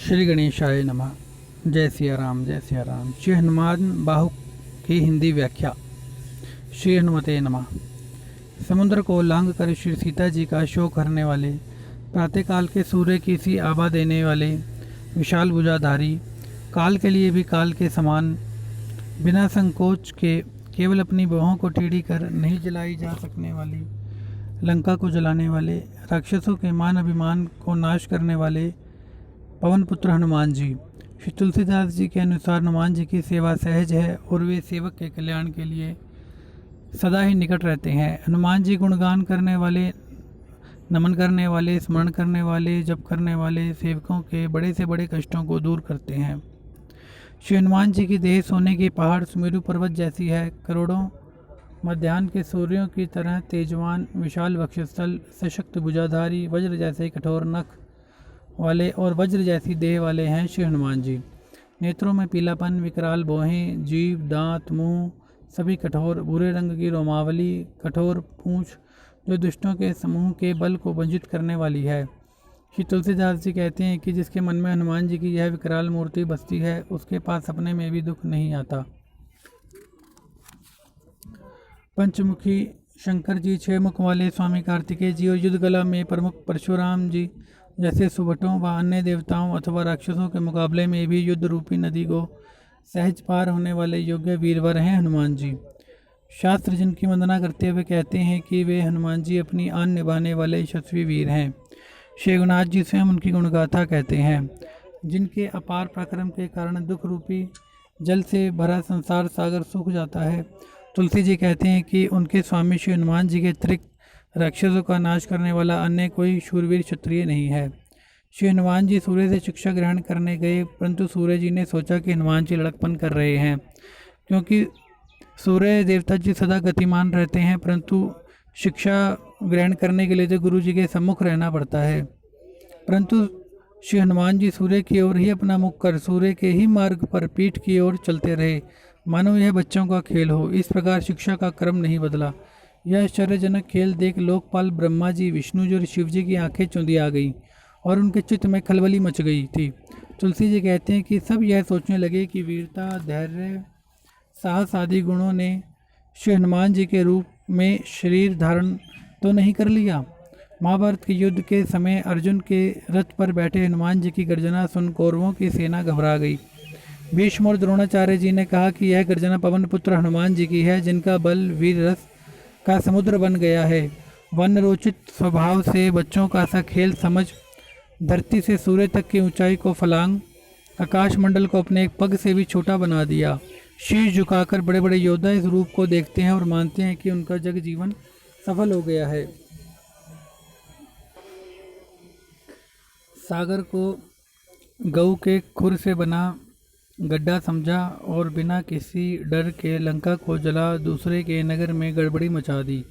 श्री गणेशाय नमः। जय सिया राम, जय सिया राम। श्री हनुमान बाहु की हिंदी व्याख्या। श्री हनुमते नमः। समुद्र को लांघ कर श्री सीता जी का शोक करने वाले, प्रातःकाल के सूर्य की सी आभा देने वाले, विशाल भुजाधारी, काल के लिए भी काल के समान, बिना संकोच के केवल अपनी बाहों को टेढ़ी कर नहीं जलाई जा सकने वाली, लंका को जलाने वाले, राक्षसों के मान अभिमान को नाश करने वाले पवन पुत्र हनुमान जी। श्री तुलसीदास जी के अनुसार हनुमान जी की सेवा सहज है और वे सेवक के कल्याण के लिए सदा ही निकट रहते हैं। हनुमान जी गुणगान करने वाले, नमन करने वाले, स्मरण करने वाले, जप करने वाले सेवकों के बड़े से बड़े कष्टों को दूर करते हैं। श्री हनुमान जी की देह सोने की पहाड़ सुमेरु पर्वत जैसी है। करोड़ों मध्याह्न के सूर्यों की तरह तेजवान, विशाल वक्षस्थल, सशक्त भुजाधारी, वज्र जैसे कठोर नख वाले और वज्र जैसी देह वाले हैं श्री हनुमान जी। नेत्रों में पीलापन, विकराल भौहें, जीभ, दांत, मुंह सभी कठोर, भूरे रंग की रोमावली, कठोर पूंछ जो दुष्टों के समूह के बल को वंचित करने वाली है। श्री तुलसीदास जी कहते हैं कि जिसके मन में हनुमान जी की यह विकराल मूर्ति बसती है, उसके पास सपने में भी दुख नहीं आता। पंचमुखी शंकर जी, छह मुख वाले स्वामी कार्तिकेय जी और युद्ध कला में प्रमुख परशुराम जी जैसे सुभटों व अन्य देवताओं अथवा राक्षसों के मुकाबले में भी युद्ध रूपी नदी को सहज पार होने वाले योग्य वीरवर हैं हनुमान जी। शास्त्र जिनकी वंदना करते हुए कहते हैं कि वे हनुमान जी अपनी आन निभाने वाले यशस्वी वीर हैं। श्री रघुनाथ जी स्वयं उनकी गुणगाथा कहते हैं। जिनके अपार पराक्रम के कारण दुख रूपी जल से भरा संसार सागर सूख जाता है, तुलसी जी कहते हैं कि उनके स्वामी श्री हनुमान जी के अतिरिक्त राक्षसों का नाश करने वाला अन्य कोई शूरवीर क्षत्रिय नहीं है। श्री हनुमान जी सूर्य से शिक्षा ग्रहण करने गए, परंतु सूर्य जी ने सोचा कि हनुमान जी लड़कपन कर रहे हैं, क्योंकि सूर्य देवता जी सदा गतिमान रहते हैं, परंतु शिक्षा ग्रहण करने के लिए तो गुरु जी के सम्मुख रहना पड़ता है। परंतु श्री हनुमान जी सूर्य की ओर ही अपना मुख कर सूर्य के ही मार्ग पर पीठ की ओर चलते रहे, मानो यह बच्चों का खेल हो। इस प्रकार शिक्षा का क्रम नहीं बदला। यह आश्चर्यजनक खेल देख लोकपाल ब्रह्मा जी, विष्णु जी और शिव जी की आंखें चौंधी आ गई और उनके चित्त में खलबली मच गई थी। तुलसी जी कहते हैं कि सब यह सोचने लगे कि वीरता, धैर्य, साहस आदि गुणों ने श्री हनुमान जी के रूप में शरीर धारण तो नहीं कर लिया। महाभारत के युद्ध के समय अर्जुन के रथ पर बैठे हनुमान जी की गर्जना सुन कौरवों की सेना घबरा गई। भीष्म और द्रोणाचार्य जी ने कहा कि यह गर्जना पवन पुत्र हनुमान जी की है, जिनका बल वीर रस का समुद्र बन गया है। वन रोचित स्वभाव से बच्चों का सा खेल समझ धरती से सूर्य तक की ऊंचाई को फलांग, आकाश मंडल को अपने एक पग से भी छोटा बना दिया। शीश झुकाकर बड़े बड़े योद्धा इस रूप को देखते हैं और मानते हैं कि उनका जग जीवन सफल हो गया है। सागर को गऊ के खुर से बना गड्ढा समझा और बिना किसी डर के लंका को जला दूसरे के नगर में गड़बड़ी मचा दी।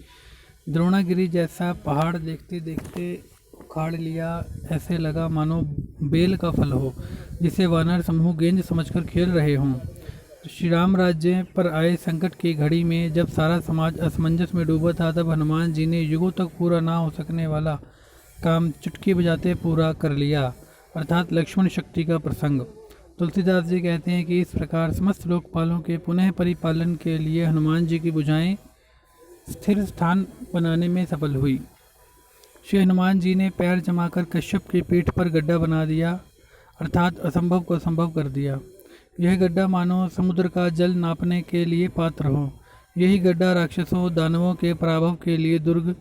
द्रोणागिरी जैसा पहाड़ देखते देखते उखाड़ लिया, ऐसे लगा मानो बेल का फल हो, जिसे वानर समूह गेंद समझकर खेल रहे हों। श्री राम राज्य पर आए संकट की घड़ी में जब सारा समाज असमंजस में डूबा था, तब हनुमान जी ने युगों तक पूरा ना हो सकने वाला काम चुटकी बजाते पूरा कर लिया, अर्थात लक्ष्मण शक्ति का प्रसंग। तुलसीदास जी कहते हैं कि इस प्रकार समस्त लोकपालों के पुनः परिपालन के लिए हनुमान जी की भुजाएं स्थिर स्थान बनाने में सफल हुई। श्री हनुमान जी ने पैर जमाकर कश्यप की पीठ पर गड्ढा बना दिया, अर्थात असंभव को संभव कर दिया। यह गड्ढा मानो समुद्र का जल नापने के लिए पात्र हो। यही गड्ढा राक्षसों दानवों के पराभव के लिए दुर्ग,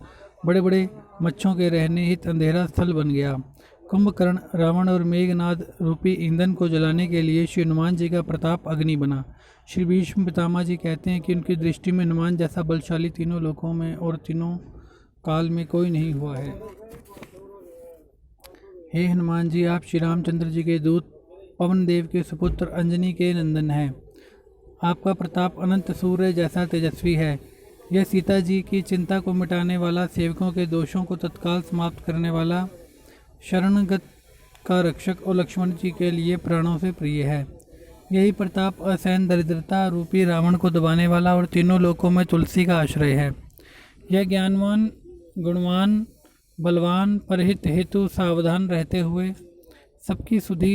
बड़े बड़े मच्छों के रहने हित अंधेरा स्थल बन गया। कुंभकर्ण, रावण और मेघनाद रूपी ईंधन को जलाने के लिए श्री हनुमान जी का प्रताप अग्नि बना। श्री भीष्म पितामह जी कहते हैं कि उनकी दृष्टि में हनुमान जैसा बलशाली तीनों लोकों में और तीनों काल में कोई नहीं हुआ है। हे हनुमान जी, आप श्री रामचंद्र जी के दूत, पवन देव के सुपुत्र, अंजनी के नंदन हैं। आपका प्रताप अनंत सूर्य जैसा तेजस्वी है। यह सीता जी की चिंता को मिटाने वाला, सेवकों के दोषों को तत्काल समाप्त करने वाला, शरणगत का रक्षक और लक्ष्मण जी के लिए प्राणों से प्रिय है। यही प्रताप असहन दरिद्रता रूपी रावण को दबाने वाला और तीनों लोकों में तुलसी का आश्रय है। यह ज्ञानवान, गुणवान, बलवान, परहित हेतु सावधान रहते हुए सबकी सुधि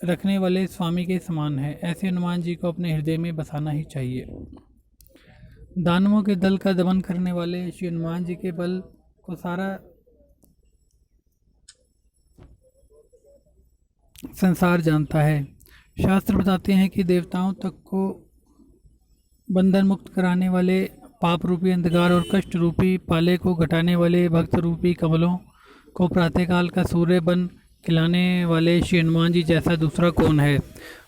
रखने वाले स्वामी के समान है। ऐसे हनुमान जी को अपने हृदय में बसाना ही चाहिए। दानवों के दल का दमन करने वाले श्री हनुमान जी के बल को सारा संसार जानता है। शास्त्र बताते हैं कि देवताओं तक को बंधन मुक्त कराने वाले पाप रूपी अंधकार और कष्ट रूपी पाले को घटाने वाले भक्त रूपी कमलों को प्रातःकाल का सूर्य बन खिलाने वाले श्री हनुमान जी जैसा दूसरा कौन है।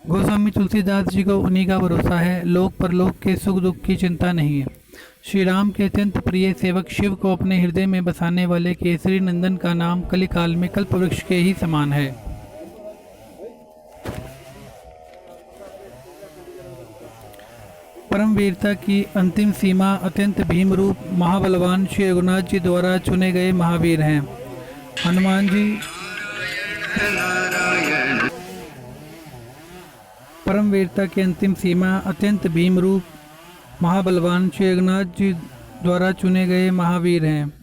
गोस्वामी तुलसीदास जी को उन्हीं का भरोसा है। लोक परलोक के सुख दुख की चिंता नहीं है। श्री राम के अत्यंत प्रिय सेवक शिव को अपने हृदय में बसाने वाले केसरी नंदन का नाम कलिकाल में कल्प वृक्ष के ही समान है। परम वीरता की अंतिम सीमा अत्यंत भीम रूप महाबलवान श्री रघुनाथ जी द्वारा चुने गए महावीर हैं। हनुमान जी परम वीरता की अंतिम सीमा अत्यंत भीम रूप महाबलवान श्री रघुनाथ जी द्वारा चुने गए महावीर हैं।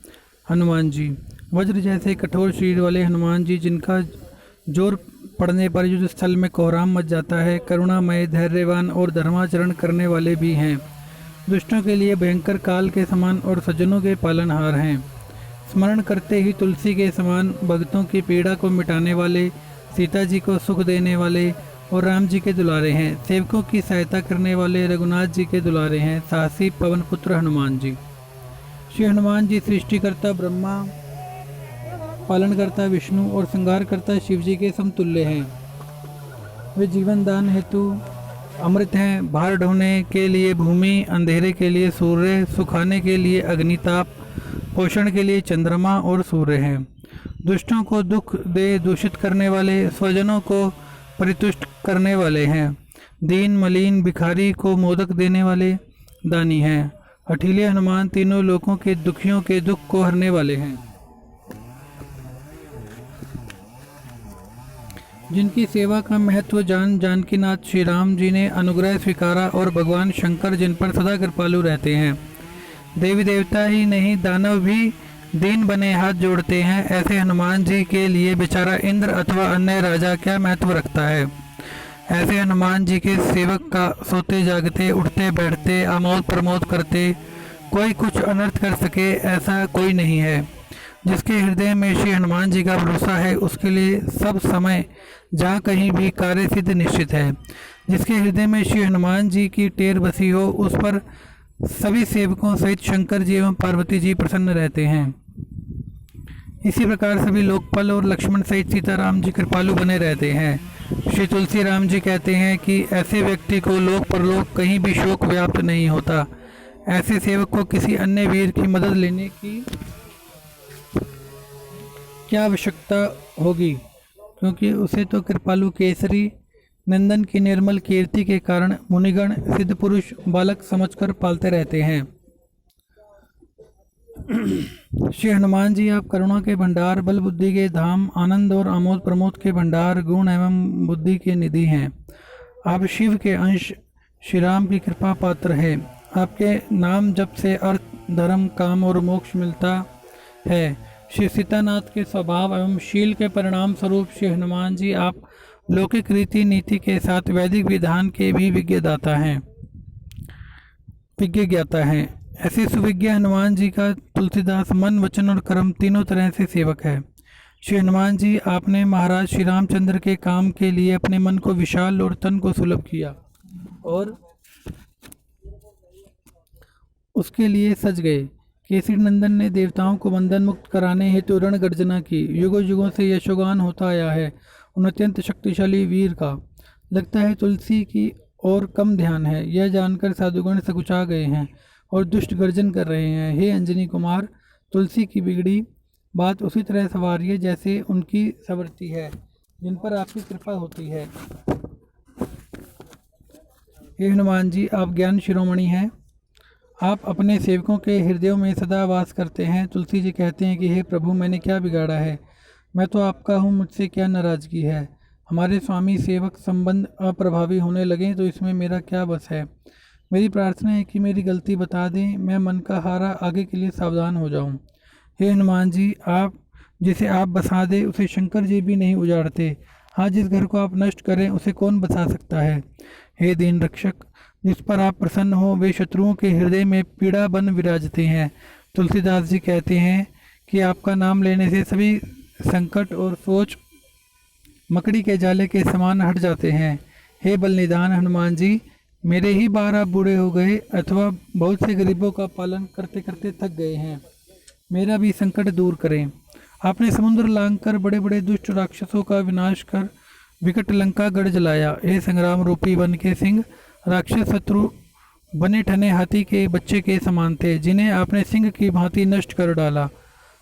हनुमान जी वज्र जैसे कठोर शरीर वाले हनुमान जी, जिनका जोर पड़ने पर युद्ध स्थल में कोहराम मच जाता है, करुणामय, धैर्यवान और धर्माचरण करने वाले भी हैं। दुष्टों के लिए भयंकर काल के समान और सज्जनों के पालनहार हैं। स्मरण करते ही तुलसी के समान भक्तों की पीड़ा को मिटाने वाले, सीता जी को सुख देने वाले और राम जी के दुलारे हैं। सेवकों की सहायता करने वाले रघुनाथ जी के दुलारे हैं। साहसी पवन पुत्र हनुमान जी। श्री हनुमान जी सृष्टिकर्ता ब्रह्मा, पालनकर्ता विष्णु और संहारकर्ता शिव जी के समतुल्य हैं। वे जीवन दान हेतु अमृत हैं। भार ढोने के लिए भूमि, अंधेरे के लिए सूर्य, सुखाने के लिए अग्निताप, पोषण के लिए चंद्रमा और सूर्य हैं। दुष्टों को दुख दे दूषित करने वाले, स्वजनों को परितुष्ट करने वाले हैं। दीन मलिन भिखारी को मोदक देने वाले दानी हैं। हठीले हनुमान तीनों लोकों के दुखियों के दुख को हरने वाले हैं। जिनकी सेवा का महत्व जानकीनाथ श्री राम जी ने अनुग्रह स्वीकारा और भगवान शंकर जिन पर सदा कृपालु रहते हैं। देवी देवता ही नहीं, दानव भी दीन बने हाथ जोड़ते हैं। ऐसे हनुमान जी के लिए बेचारा इंद्र अथवा अन्य राजा क्या महत्व रखता है। ऐसे हनुमान जी के सेवक का सोते जागते, उठते बैठते, आमोद प्रमोद करते कोई कुछ अनर्थ कर सके, ऐसा कोई नहीं है। जिसके हृदय में श्री हनुमान जी का भरोसा है, उसके लिए सब समय जहाँ कहीं भी कार्य सिद्ध निश्चित है। जिसके हृदय में श्री हनुमान जी की टेर बसी हो, उस पर सभी सेवकों सहित शंकर जी एवं पार्वती जी प्रसन्न रहते हैं। इसी प्रकार सभी लोकपाल और लक्ष्मण सहित सीताराम जी कृपालु बने रहते हैं। श्री तुलसी राम जी कहते हैं कि ऐसे व्यक्ति को लोक परलोक कहीं भी शोक व्याप्त नहीं होता। ऐसे सेवक को किसी अन्य वीर की मदद लेने की क्या आवश्यकता होगी, क्योंकि उसे तो कृपालु केसरी नंदन की निर्मल कीर्ति के कारण मुनिगण सिद्ध पुरुष बालक समझकर पालते रहते हैं। श्री हनुमान जी, आप करुणा के भंडार, बल बुद्धि के धाम, आनंद और आमोद प्रमोद के भंडार, गुण एवं बुद्धि के निधि हैं। आप शिव के अंश, श्री राम की कृपा पात्र है। आपके नाम जप से अर्थ, धर्म, काम और मोक्ष मिलता है। श्री सीतानाथ के स्वभाव एवं शील के परिणाम स्वरूप श्री हनुमान जी आप लौकिक रीति नीति के साथ वैदिक विधान के भी विज्ञ ज्ञाता हैं। ऐसे सुविज्ञ हनुमान जी का तुलसीदास मन, वचन और कर्म तीनों तरह से सेवक है। श्री हनुमान जी, आपने महाराज श्री रामचंद्र के काम के लिए अपने मन को विशाल और तन को सुलभ किया और उसके लिए सज गए। केसरी नंदन ने देवताओं को बंधन मुक्त कराने हेतु रण गर्जना की। युगों युगों से यशोगान होता आया है उन अत्यंत शक्तिशाली वीर का। लगता है तुलसी की और कम ध्यान है। यह जानकर साधुगण सकुचा गए हैं और दुष्ट गर्जन कर रहे हैं। हे अंजनी कुमार, तुलसी की बिगड़ी बात उसी तरह संवारिए जैसे उनकी संवरती है, जिन पर आपकी कृपा होती है। हे हनुमान जी, आप ज्ञान शिरोमणि हैं। आप अपने सेवकों के हृदयों में सदा वास करते हैं। तुलसी जी कहते हैं कि हे प्रभु, मैंने क्या बिगाड़ा है? मैं तो आपका हूँ, मुझसे क्या नाराज़गी है? हमारे स्वामी सेवक संबंध अप्रभावी होने लगें तो इसमें मेरा क्या बस है? मेरी प्रार्थना है कि मेरी गलती बता दें, मैं मन का हारा आगे के लिए सावधान हो जाऊँ। हे हनुमान जी, आप जिसे आप बसा दे उसे शंकर जी भी नहीं उजाड़ते। हाँ, जिस घर को आप नष्ट करें उसे कौन बसा सकता है। हे दीन रक्षक, जिस पर आप प्रसन्न हो वे शत्रुओं के हृदय में पीड़ा बन विराजते हैं। तुलसीदास जी कहते हैं कि आपका नाम लेने से सभी संकट और सोच मकड़ी के जाले के समान हट जाते हैं। हे बल निदान हनुमान जी, मेरे ही 12 बूढ़े हो गए अथवा बहुत से गरीबों का पालन करते करते थक गए हैं, मेरा भी संकट दूर करें। आपने समुद्र लांघकर बड़े बड़े दुष्ट राक्षसों का विनाश कर विकट लंका गढ़ जलाया। हे संग्राम रूपी वन के सिंह, राक्षस शत्रु बने ठने हाथी के बच्चे के समान थे, जिन्हें आपने सिंह की भांति नष्ट कर डाला।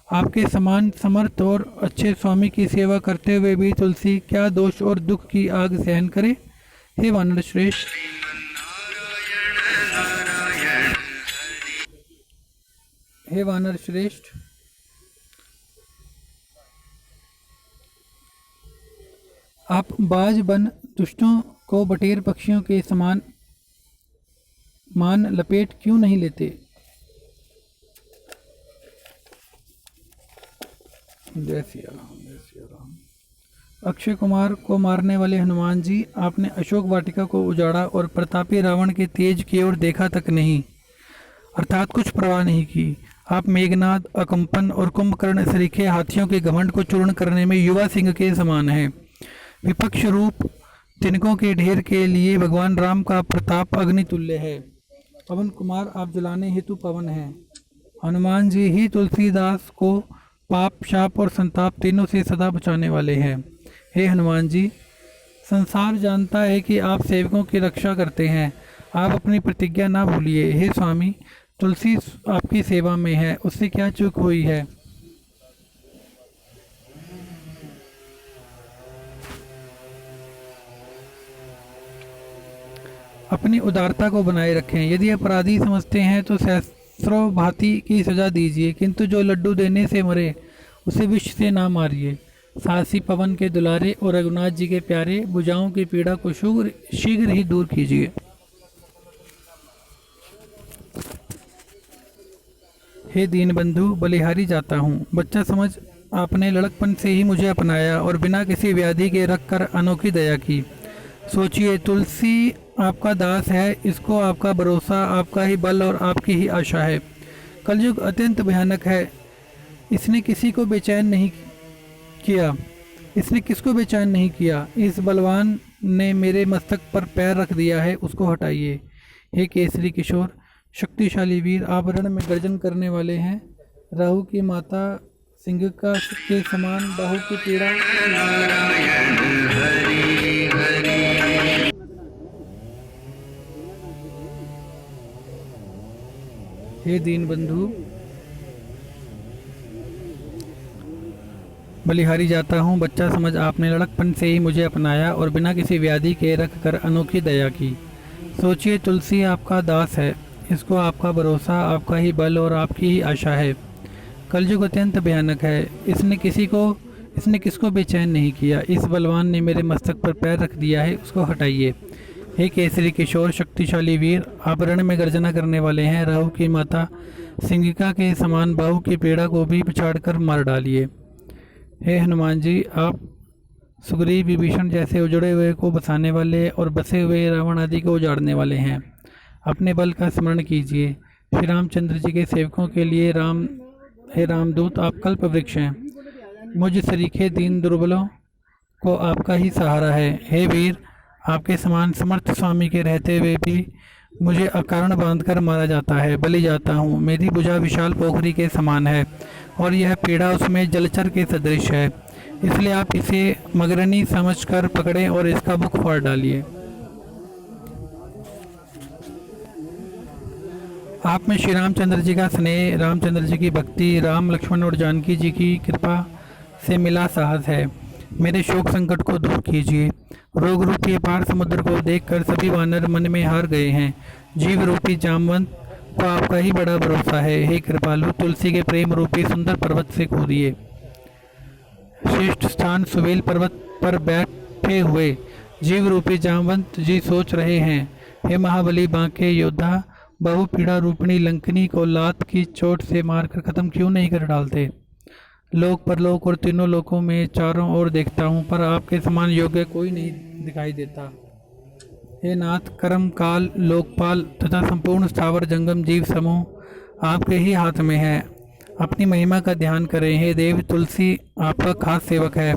आपके समान समर्थ और अच्छे स्वामी की सेवा करते हुए भी तुलसी क्या दोष और दुख की आग सहन करे। हे वानर श्रेष्ठ, हे वानर श्रेष्ठ, आप बाज बन दुष्टों को बटेर पक्षियों के समान मान लपेट क्यों नहीं लेते। जय सिया राम, जय सिया राम। अक्षय कुमार को मारने वाले हनुमान जी, आपने अशोक वाटिका को उजाड़ा और प्रतापी रावण के तेज की ओर देखा तक नहीं, अर्थात कुछ परवाह नहीं की। आप मेघनाद, अकंपन और कुंभकर्ण सरीखे हाथियों के घमंड को चूर्ण करने में युवा सिंह के समान हैं। विपक्ष रूप तिनकों के ढेर के लिए भगवान राम का प्रताप अग्नि तुल्य है। पवन कुमार, आप जलाने हेतु पवन हैं। हनुमान जी ही तुलसीदास को पाप, शाप और संताप तीनों से सदा बचाने वाले हैं। हे हनुमान जी, संसार जानता है कि आप सेवकों की रक्षा करते हैं, आप अपनी प्रतिज्ञा ना भूलिए। हे स्वामी, तुलसी आपकी सेवा में है, उससे क्या चूक हुई है। अपनी उदारता को बनाए रखें। यदि अपराधी समझते हैं तो सहस्रों भांति की सजा दीजिए, किंतु जो लड्डू देने से मरे उसे विष से ना मारिए। साहसी पवन के दुलारे और रघुनाथ जी के प्यारे, भुजाओं की पीड़ा को शीघ्र ही दूर कीजिए। हे दीन बंधु, बलिहारी जाता हूँ। बच्चा समझ आपने लड़कपन से ही मुझे अपनाया और बिना किसी व्याधि के रख कर अनोखी दया की। सोचिए, तुलसी आपका दास है, इसको आपका भरोसा, आपका ही बल और आपकी ही आशा है। कलयुग अत्यंत भयानक है, इसने किसी को बेचैन नहीं किया, इसने किसको बेचैन नहीं किया। इस बलवान ने मेरे मस्तक पर पैर रख दिया है, उसको हटाइए। हे केसरी किशोर, शक्तिशाली वीर, आप रण में गर्जन करने वाले हैं। राहु की माता सिंहिका के समान बाहु की पीड़ा, हे दीन बंधु, बलिहारी जाता हूँ। बच्चा समझ आपने लड़कपन से ही मुझे अपनाया और बिना किसी व्याधि के रख कर अनोखी दया की। सोचिए, तुलसी आपका दास है, इसको आपका भरोसा, आपका ही बल और आपकी ही आशा है। कलयुग अत्यंत भयानक है, इसने किसको बेचैन नहीं किया। इस बलवान ने मेरे मस्तक पर पैर रख दिया है, उसको हटाइए। हे केसरी किशोर, शक्तिशाली वीर, आप रण में गर्जना करने वाले हैं। राहु की माता सिंहिका के समान बाहु की पीड़ा को भी पछाड़ कर मार डालिए। हे हनुमान जी, आप सुग्रीव, विभीषण जैसे उजड़े हुए को बसाने वाले और बसे हुए रावण आदि को उजाड़ने वाले हैं। अपने बल का स्मरण कीजिए। श्री रामचंद्र जी के सेवकों के लिए हे रामदूत, आप कल्प वृक्ष हैं। मुझ सरीखे दीन दुर्बलों को आपका ही सहारा है। हे वीर, आपके समान समर्थ स्वामी के रहते हुए भी मुझे अकारण बांधकर मारा जाता है। बलि जाता हूँ। मेरी भुजा विशाल पोखरी के समान है और यह पीड़ा उसमें जलचर के सदृश है, इसलिए आप इसे मगरनी समझकर पकड़ें और इसका मुख फाड़ डालिए। आप में श्री रामचंद्र जी का स्नेह, रामचंद्र जी की भक्ति, राम, लक्ष्मण और जानकी जी की कृपा से मिला साहस है। मेरे शोक संकट को दूर कीजिए। रोग रूपी अपार समुद्र को देखकर सभी वानर मन में हार गए हैं। जीव रूपी जामवंत को आपका ही बड़ा भरोसा है। हे कृपालु, तुलसी के प्रेम रूपी सुंदर पर्वत से कूदिए। श्रेष्ठ स्थान सुवेल पर्वत पर बैठे हुए जीव रूपी जामवंत जी सोच रहे हैं, हे महाबली बांके योद्धा, बहु पीड़ा रूपिणी लंकनी को लात की चोट से मारकर खत्म क्यों नहीं कर डालते। लोक परलोक और तीनों लोकों में चारों ओर देखता हूँ, पर आपके समान योग्य कोई नहीं दिखाई देता। हे नाथ, कर्म काल लोकपाल तथा संपूर्ण स्थावर जंगम जीव समूह आपके ही हाथ में है। अपनी महिमा का ध्यान करें। हे देव, तुलसी आपका खास सेवक है,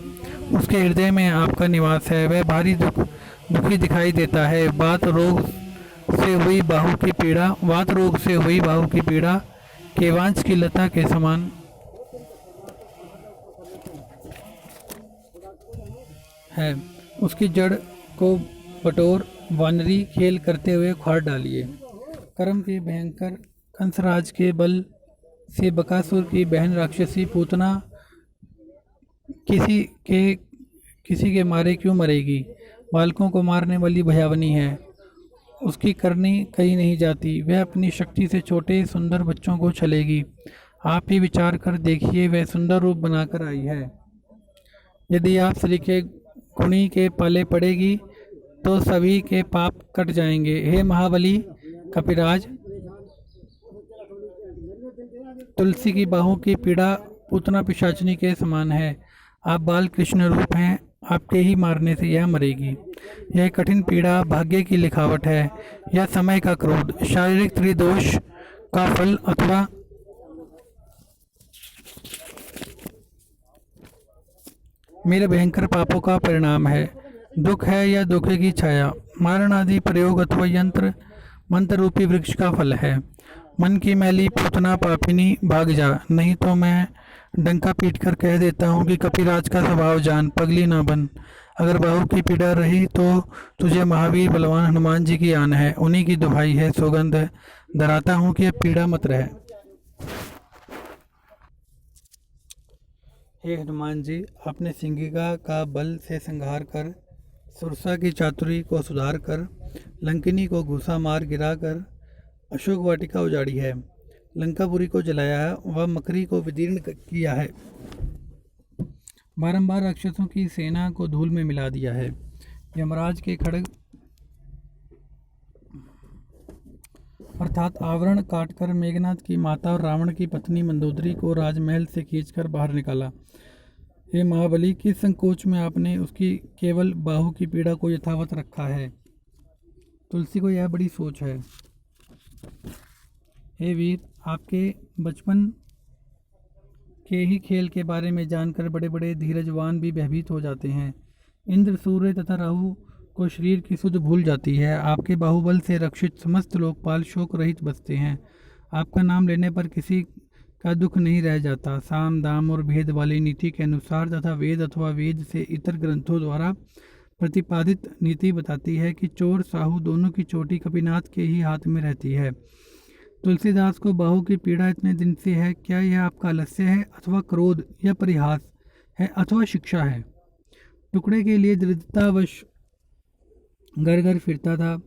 उसके हृदय में आपका निवास है। वह भारी दुखी दिखाई देता है। वात रोग से हुई बाहु की पीड़ा केवांश की लता के समान है। उसकी जड़ को बटोर वानरी खेल करते हुए उखाड़ डालिए। कर्म के भयंकर कंसराज के बल से बकासुर की बहन राक्षसी पूतना किसी के मारे क्यों मरेगी? बालकों को मारने वाली भयावनी है, उसकी करनी कहीं नहीं जाती। वह अपनी शक्ति से छोटे सुंदर बच्चों को छलेगी। आप ही विचार कर देखिए, वह सुंदर रूप बनाकर आई है। यदि आप श्री के गुणी के पाले पड़ेगी तो सभी के पाप कट जाएंगे। हे महाबली कपिराज, तुलसी की बाहों की पीड़ा पूतना पिशाचनी के समान है। आप बाल कृष्ण रूप हैं, आपके ही मारने से यह मरेगी। यह कठिन पीड़ा भाग्य की लिखावट है, यह समय का क्रोध, शारीरिक त्रिदोष का फल अथवा मेरे भयंकर पापों का परिणाम है। दुख है या धोखे की छाया, मारण आदि प्रयोग अथवा यंत्र मंत्र रूपी वृक्ष का फल है। मन की मैली पूतना पापिनी, भाग जा, नहीं तो मैं डंका पीट कर कह देता हूँ कि कपिराज का स्वभाव जान, पगली ना बन। अगर बाहु की पीड़ा रही तो तुझे महावीर बलवान हनुमान जी की आन है, उन्हीं की दुहाई है, सौगंध धराता हूँ कि अब पीड़ा मत रहे। हे हनुमान जी, आपने सिंगिका का बल से संहार कर, सुरसा की चातुरी को सुधार कर, लंकिनी को घूसा मार गिरा कर अशोक वाटिका उजाड़ी है, लंकापुरी को जलाया है व मकरी को विदीर्ण किया है, बारंबार राक्षसों की सेना को धूल में मिला दिया है। यमराज के खड्ग अर्थात आवरण काटकर मेघनाथ की माता और रावण की पत्नी मंदोदरी को राजमहल से खींचकर बाहर निकाला। हे महाबली, किस संकोच में आपने उसकी केवल बाहु की पीड़ा को यथावत रखा है? तुलसी को यह बड़ी सोच है। हे वीर, आपके बचपन के ही खेल के बारे में जानकर बड़े बड़े धीरजवान भी भयभीत हो जाते हैं। इंद्र, सूर्य तथा राहु को शरीर की सुध भूल जाती है। आपके बाहुबल से रक्षित समस्त लोकपाल शोक रहित बसते हैं। आपका नाम लेने पर किसी का दुख नहीं रह जाता। साम दाम और भेद वाली नीति के अनुसार तथा वेद अथवा वेद से इतर ग्रंथों द्वारा प्रतिपादित नीति बताती है कि चोर साहू दोनों की चोटी कपिनाथ के ही हाथ में रहती है। तुलसीदास को बाहु की पीड़ा इतने दिन से है, क्या यह आपका आलस्य है अथवा क्रोध या परिहास है अथवा शिक्षा है? टुकड़े के लिए दृढ़तावश घर घर फिरता था।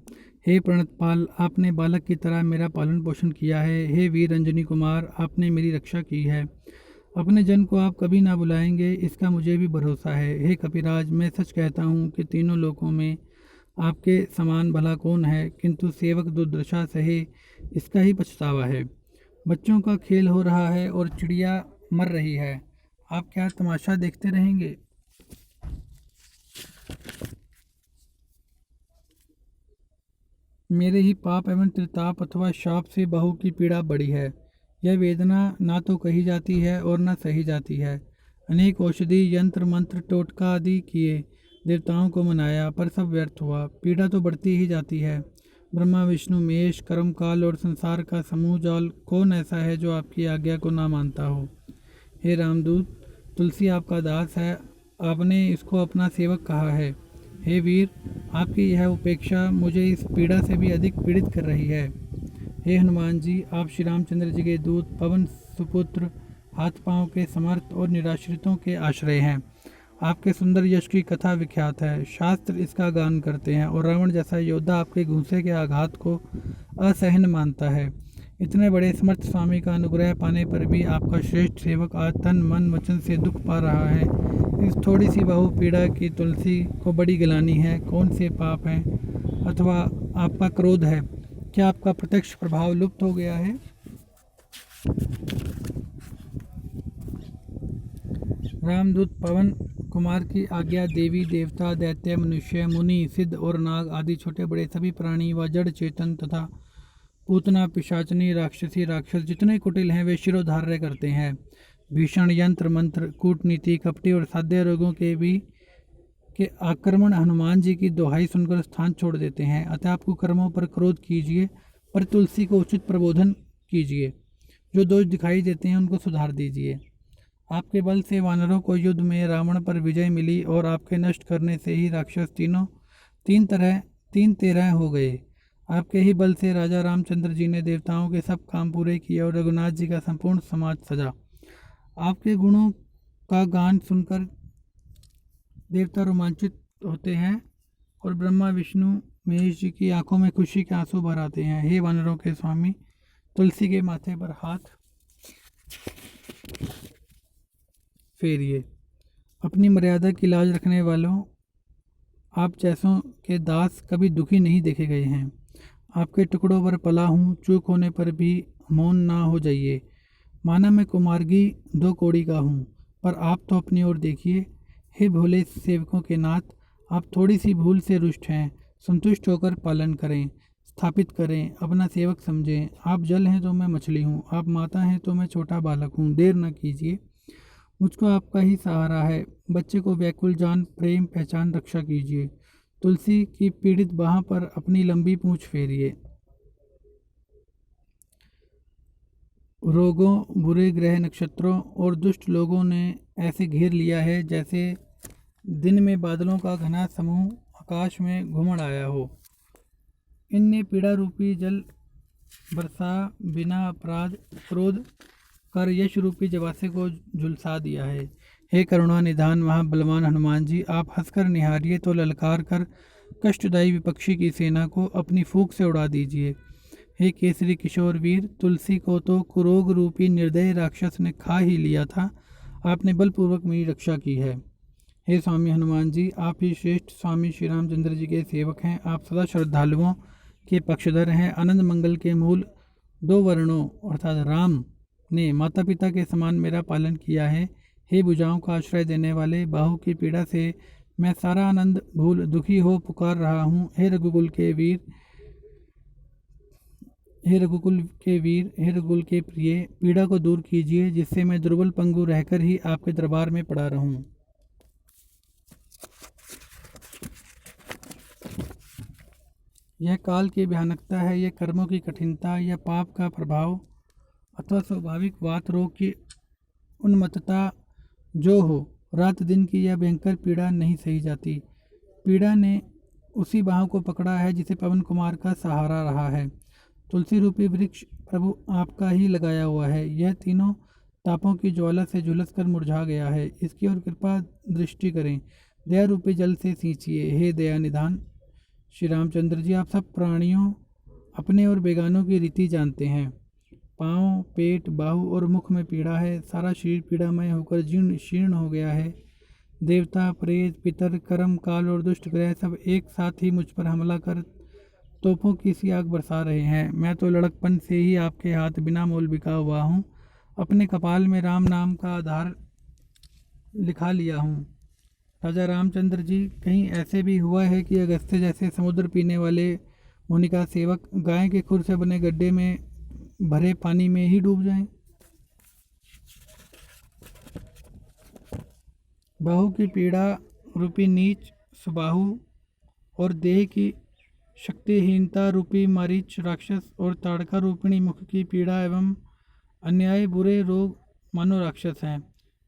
हे प्रणतपाल, आपने बालक की तरह मेरा पालन पोषण किया है। हे वीर अंजनी कुमार, आपने मेरी रक्षा की है। अपने जन को आप कभी ना बुलाएंगे, इसका मुझे भी भरोसा है। हे कपिराज, मैं सच कहता हूँ कि तीनों लोकों में आपके समान भला कौन है, किंतु सेवक दुर्दशा सहे इसका ही पछतावा है। बच्चों का खेल हो रहा है और चिड़िया मर रही है, आप क्या तमाशा देखते रहेंगे? मेरे ही पाप एवं त्रिताप अथवा शाप से बाहु की पीड़ा बढ़ी है। यह वेदना ना तो कही जाती है और न सही जाती है। अनेक औषधि यंत्र मंत्र टोटका आदि किए, देवताओं को मनाया, पर सब व्यर्थ हुआ। पीड़ा तो बढ़ती ही जाती है। ब्रह्मा विष्णु महेश कर्म काल और संसार का समूह जाल कौन ऐसा है जो आपकी आज्ञा को ना मानता हो? हे रामदूत, तुलसी आपका दास है, आपने इसको अपना सेवक कहा है। हे वीर, आपकी यह उपेक्षा मुझे इस पीड़ा से भी अधिक पीड़ित कर रही है। हे हनुमान जी, आप श्री रामचंद्र जी के दूत, पवन सुपुत्र, हाथ पांव के समर्थ और निराश्रितों के आश्रय हैं। आपके सुंदर यश की कथा विख्यात है, शास्त्र इसका गान करते हैं और रावण जैसा योद्धा आपके घूंसे के आघात को असहन मानता है। इतने बड़े समर्थ स्वामी का अनुग्रह पाने पर भी आपका श्रेष्ठ सेवक आज तन मन वचन से दुख पा रहा है। इस थोड़ी सी बहु पीड़ा की तुलसी को बड़ी गिलानी है। कौन से पाप हैं अथवा आपका क्रोध है? क्या आपका प्रत्यक्ष प्रभाव लुप्त हो गया है? रामदूत पवन कुमार की आज्ञा देवी देवता दैत्य मनुष्य मुनि सिद्ध और नाग आदि छोटे बड़े सभी प्राणी व जड़ चेतन तथा पूतना पिशाचनी राक्षसी राक्षस जितने कुटिल हैं वे शिरोधार्य करते हैं। भीषण यंत्र मंत्र कूटनीति कपटी और साध्य रोगों के आक्रमण हनुमान जी की दोहाई सुनकर स्थान छोड़ देते हैं। अतः आपको कर्मों पर क्रोध कीजिए, पर तुलसी को उचित प्रबोधन कीजिए। जो दोष दिखाई देते हैं उनको सुधार दीजिए। आपके बल से वानरों को युद्ध में रावण पर विजय मिली और आपके नष्ट करने से ही राक्षस तीन तेरह हो गए। आपके ही बल से राजा रामचंद्र जी ने देवताओं के सब काम पूरे किए और रघुनाथ जी का संपूर्ण समाज सजा। आपके गुणों का गान सुनकर देवता रोमांचित होते हैं और ब्रह्मा विष्णु महेश जी की आंखों में खुशी के आंसू भर आते हैं। हे वानरों के स्वामी, तुलसी के माथे पर हाथ फेरिए। अपनी मर्यादा की लाज रखने वालों, आप जैसों के दास कभी दुखी नहीं देखे गए हैं। आपके टुकड़ों पर पला हूँ, चूक होने पर भी मौन ना हो जाइए। माना मैं कुमारगी 2 कौड़ी का हूँ, पर आप तो अपनी ओर देखिए। हे भोले सेवकों के नाथ, आप थोड़ी सी भूल से रुष्ट हैं। संतुष्ट होकर पालन करें, स्थापित करें, अपना सेवक समझें। आप जल हैं तो मैं मछली हूँ, आप माता हैं तो मैं छोटा बालक हूँ। देर न कीजिए, मुझको आपका ही सहारा है। बच्चे को व्याकुल जान, प्रेम पहचान रक्षा कीजिए। तुलसी की पीड़ित बाह पर अपनी लंबी पूंछ फेरिए। रोगों, बुरे ग्रह, नक्षत्रों और दुष्ट लोगों ने ऐसे घेर लिया है जैसे दिन में बादलों का घना समूह आकाश में घुमड़ आया हो। इनने पीड़ा रूपी जल बरसा बिना अपराध क्रोध कर यश रूपी जवासे को झुलसा दिया है। हे करुणा निधान महाबलवान हनुमान जी, आप हंसकर निहारिए तो ललकार कर कष्टदायी विपक्षी की सेना को अपनी फूंक से उड़ा दीजिए। हे केसरी किशोर वीर, तुलसी को तो कुरोग रूपी निर्दय राक्षस ने खा ही लिया था, आपने बलपूर्वक मेरी रक्षा की है। हे स्वामी हनुमान जी, आप ही श्रेष्ठ स्वामी श्री रामचंद्र जी के सेवक हैं। आप सदा श्रद्धालुओं के पक्षधर हैं। आनंद मंगल के मूल 2 वर्णों अर्थात राम ने माता पिता के समान मेरा पालन किया है। हे भुजाओं का आश्रय देने वाले, बाहु की पीड़ा से मैं सारा आनंद भूल दुखी हो पुकार रहा हूँ। हे रघुकुल के वीर, हे रघुकुल के प्रिय, पीड़ा को दूर कीजिए, जिससे मैं दुर्बल पंगु रहकर ही आपके दरबार में पड़ा रहूं। यह काल की भयानकता है, यह कर्मों की कठिनता, यह पाप का प्रभाव अथवा स्वाभाविक वात रोग की उन्मत्तता जो हो, रात दिन की यह भयंकर पीड़ा नहीं सही जाती। पीड़ा ने उसी बाहों को पकड़ा है जिसे पवन कुमार का सहारा रहा है। तुलसी रूपी वृक्ष प्रभु आपका ही लगाया हुआ है। यह तीनों तापों की ज्वाला से झुलस कर मुरझा गया है। इसकी ओर कृपा दृष्टि करें, दया रूपी जल से सींचिए। हे दया निधान श्री रामचंद्र जी, आप सब प्राणियों अपने और बेगानों की रीति जानते हैं। पाँव, पेट, बाहु और मुख में पीड़ा है। सारा शरीर पीड़ामय होकर जीर्ण शीर्ण हो गया है। देवता, प्रेत, पितर, कर्म, काल और दुष्ट ग्रह सब एक साथ ही मुझ पर हमला कर तोपों की सी आग बरसा रहे हैं। मैं तो लड़कपन से ही आपके हाथ बिना मोल बिका हुआ हूँ। अपने कपाल में राम नाम का आधार लिखा लिया हूँ। राजा रामचंद्र जी, कहीं ऐसे भी हुआ है कि अगस्त्य जैसे समुद्र पीने वाले मुनि का सेवक गाय के खुर से बने गड्ढे में भरे पानी में ही डूब जाएं? बाहु की पीड़ा रूपी नीच सुबाहु और देह की शक्तिहीनता रूपी मारीच राक्षस और ताड़का रूपिणी मुख की पीड़ा एवं अन्याय बुरे रोग मानो राक्षस हैं।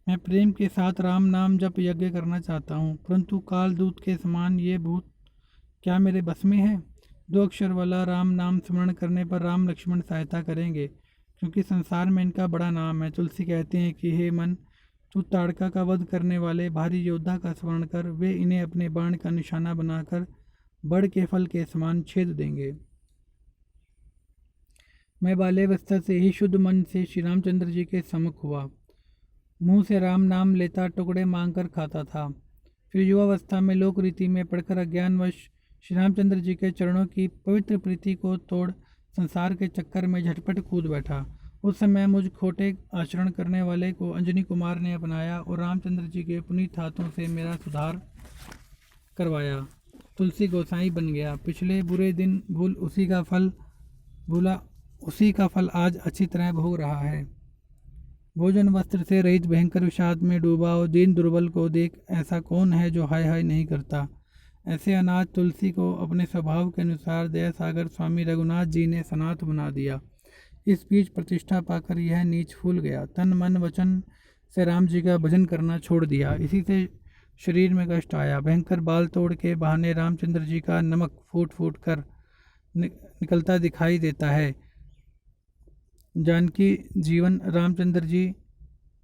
मैं प्रेम के साथ राम नाम जप यज्ञ करना चाहता हूँ, परंतु काल दूत के समान ये भूत क्या मेरे बस में है? 2 अक्षर वाला राम नाम स्मरण करने पर राम लक्ष्मण सहायता करेंगे, क्योंकि संसार में इनका बड़ा नाम है। तुलसी कहते हैं कि हे मन, तू ताड़का का वध करने वाले भारी योद्धा का स्मरण कर, वे इन्हें अपने बाण का निशाना बनाकर बड़ के फल के समान छेद देंगे। मैं बाल्यावस्था से ही शुद्ध मन से श्री रामचंद्र जी के सम्मुख हुआ। मुंह से राम नाम लेता, टुकड़े मांगकर खाता था। फिर युवावस्था में लोक रीति में पढ़कर अज्ञानवश श्री रामचंद्र जी के चरणों की पवित्र प्रीति को तोड़ संसार के चक्कर में झटपट कूद बैठा उस समय मुझ खोटे आचरण करने वाले को अंजनी कुमार ने अपनाया और रामचंद्र जी के पुनीत हाथों से मेरा सुधार करवाया। तुलसी गोसाई बन गया। पिछले बुरे दिन भूला उसी का फल आज अच्छी तरह भोग रहा है। भोजन वस्त्र से रहित भयंकर विषाद में डूबा और दीन दुर्बल को देख ऐसा कौन है जो हाय हाय नहीं करता। ऐसे अनाथ तुलसी को अपने स्वभाव के अनुसार दया सागर स्वामी रघुनाथ जी ने सनाथ बना दिया। इस बीच प्रतिष्ठा पाकर यह नीच फूल गया। तन मन वचन से राम जी का भजन करना छोड़ दिया। इसी से शरीर में कष्ट आया। भयंकर बाल तोड़ के बहाने रामचंद्र जी का नमक फूट फूट कर निकलता दिखाई देता है। जानकी जीवन रामचंद्र जी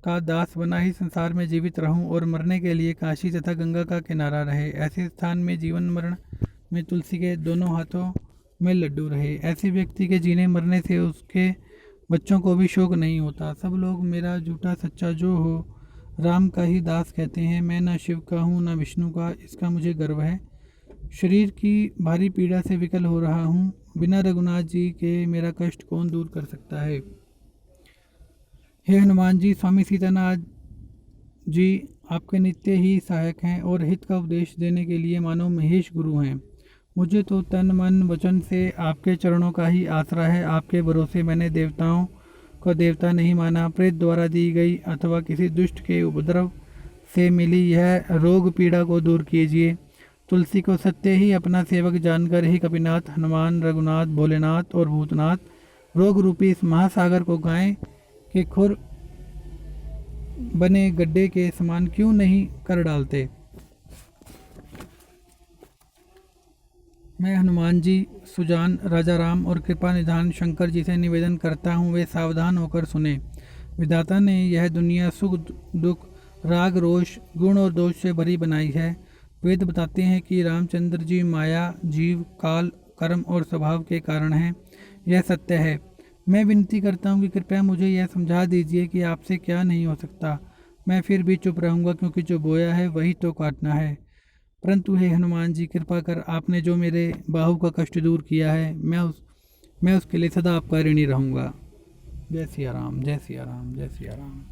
का दास बना ही संसार में जीवित रहूं और मरने के लिए काशी तथा गंगा का किनारा रहे। ऐसे स्थान में जीवन मरण में तुलसी के दोनों हाथों में लड्डू रहे। ऐसे व्यक्ति के जीने मरने से उसके बच्चों को भी शोक नहीं होता। सब लोग मेरा झूठा सच्चा जो हो राम का ही दास कहते हैं। मैं न शिव का हूँ न विष्णु का, इसका मुझे गर्व है। शरीर की भारी पीड़ा से विकल हो रहा हूँ। बिना रघुनाथ जी के मेरा कष्ट कौन दूर कर सकता है। हे हनुमान जी, स्वामी सीतानाथ जी आपके नित्य ही सहायक हैं और हित का उपदेश देने के लिए मानो महेश गुरु हैं। मुझे तो तन मन वचन से आपके चरणों का ही आसरा है। आपके भरोसे मैंने देवताओं को देवता नहीं माना। प्रेत द्वारा दी गई अथवा किसी दुष्ट के उपद्रव से मिली यह रोग पीड़ा को दूर कीजिए। तुलसी को सत्य ही अपना सेवक जानकर ही कपिनाथ, हनुमान, रघुनाथ, भोलेनाथ और भूतनाथ रोग रूपी इस महासागर को गाय के खुर बने गड्ढे के समान क्यों नहीं कर डालते। मैं हनुमान जी, सुजान, राजा राम और कृपा निधान शंकर जी से निवेदन करता हूँ, वे सावधान होकर सुने। विधाता ने यह दुनिया सुख दुख, राग रोष, गुण और दोष से भरी बनाई है। वेद बताते हैं कि रामचंद्र जी माया, जीव, काल, कर्म और स्वभाव के कारण हैं। यह सत्य है। मैं विनती करता हूँ कि कृपया मुझे यह समझा दीजिए कि आपसे क्या नहीं हो सकता। मैं फिर भी चुप रहूँगा, क्योंकि जो बोया है वही तो काटना है। परंतु हे हनुमान जी, कृपा कर आपने जो मेरे बाहु का कष्ट दूर किया है, मैं उसके लिए सदा आपका ऋणी रहूँगा। जय सिया राम, जय सिया राम, जय सिया राम।